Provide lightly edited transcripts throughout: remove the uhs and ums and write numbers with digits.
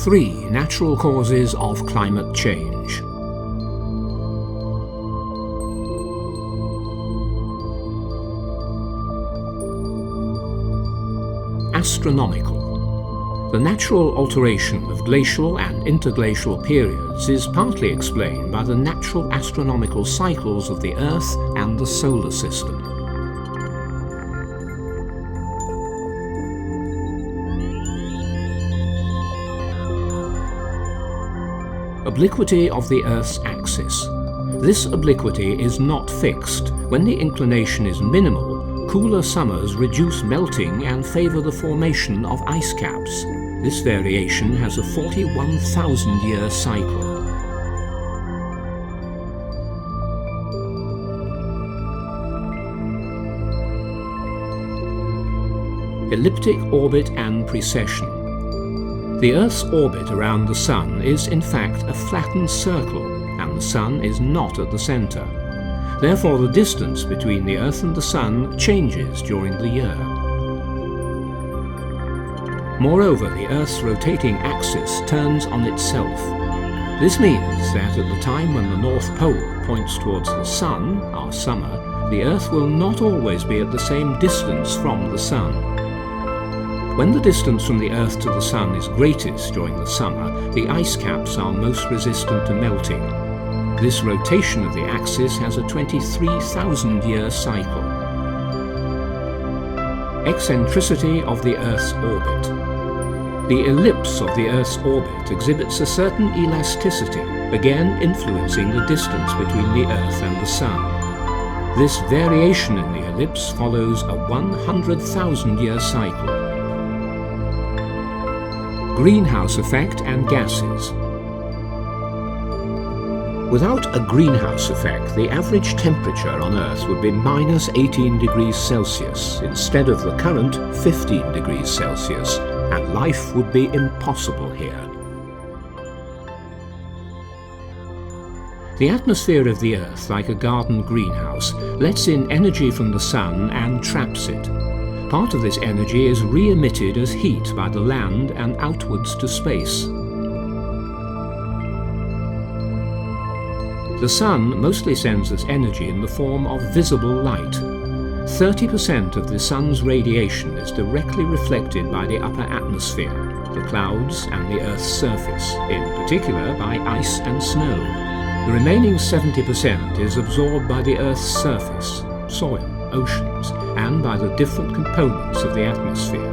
3 natural causes of climate change. Astronomical. The natural alteration of glacial and interglacial periods is partly explained by the natural astronomical cycles of the Earth and the solar system. Obliquity of the Earth's axis. This obliquity is not fixed. When the inclination is minimal, cooler summers reduce melting and favour the formation of ice caps. This variation has a 41,000-year cycle. Elliptic orbit and precession. The Earth's orbit around the Sun is in fact a flattened circle, and the Sun is not at the centre. Therefore, the distance between the Earth and the Sun changes during the year. Moreover, the Earth's rotating axis turns on itself. This means that at the time when the North Pole points towards the Sun, our summer, the Earth will not always be at the same distance from the Sun. When the distance from the Earth to the Sun is greatest during the summer, the ice caps are most resistant to melting. This rotation of the axis has a 23,000-year cycle. Eccentricity of the Earth's orbit. The ellipse of the Earth's orbit exhibits a certain elasticity, again influencing the distance between the Earth and the Sun. This variation in the ellipse follows a 100,000-year cycle. Greenhouse effect and gases. Without a greenhouse effect, the average temperature on Earth would be minus 18 degrees Celsius instead of the current 15 degrees Celsius, and life would be impossible here. The atmosphere of the Earth, like a garden greenhouse, lets in energy from the Sun and traps it. Part of this energy is re-emitted as heat by the land and outwards to space. The Sun mostly sends us energy in the form of visible light. 30% of the Sun's radiation is directly reflected by the upper atmosphere, the clouds and the Earth's surface, in particular by ice and snow. The remaining 70% is absorbed by the Earth's surface, soil, oceans, and by the different components of the atmosphere.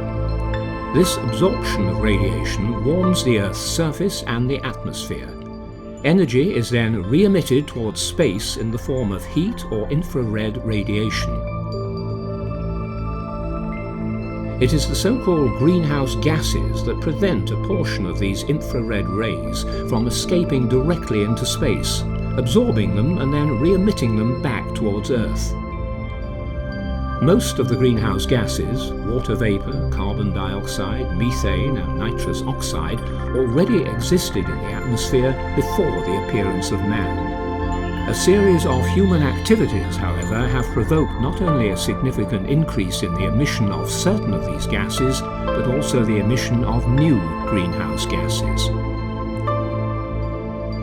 This absorption of radiation warms the Earth's surface and the atmosphere. Energy is then re-emitted towards space in the form of heat or infrared radiation. It is the so-called greenhouse gases that prevent a portion of these infrared rays from escaping directly into space, absorbing them and then re-emitting them back towards Earth. Most of the greenhouse gases, water vapour, carbon dioxide, methane and nitrous oxide, already existed in the atmosphere before the appearance of man. A series of human activities, however, have provoked not only a significant increase in the emission of certain of these gases, but also the emission of new greenhouse gases.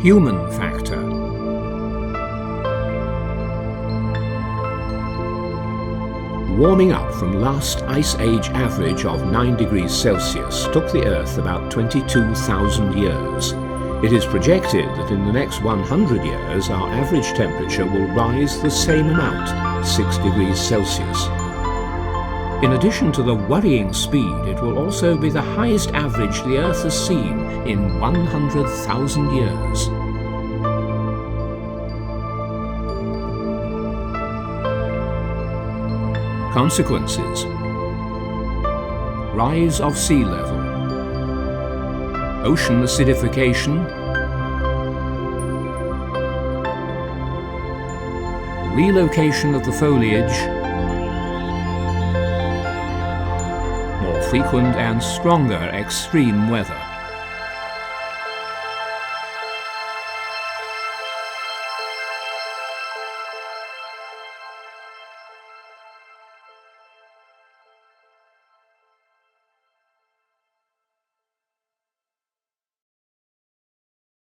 Human factor. Warming up from last Ice Age average of 9 degrees Celsius took the Earth about 22,000 years. It is projected that in the next 100 years our average temperature will rise the same amount, 6 degrees Celsius. In addition to the worrying speed, it will also be the highest average the Earth has seen in 100,000 years. Consequences. Rise of sea level. Ocean acidification. Relocation of the foliage. More frequent and stronger extreme weather.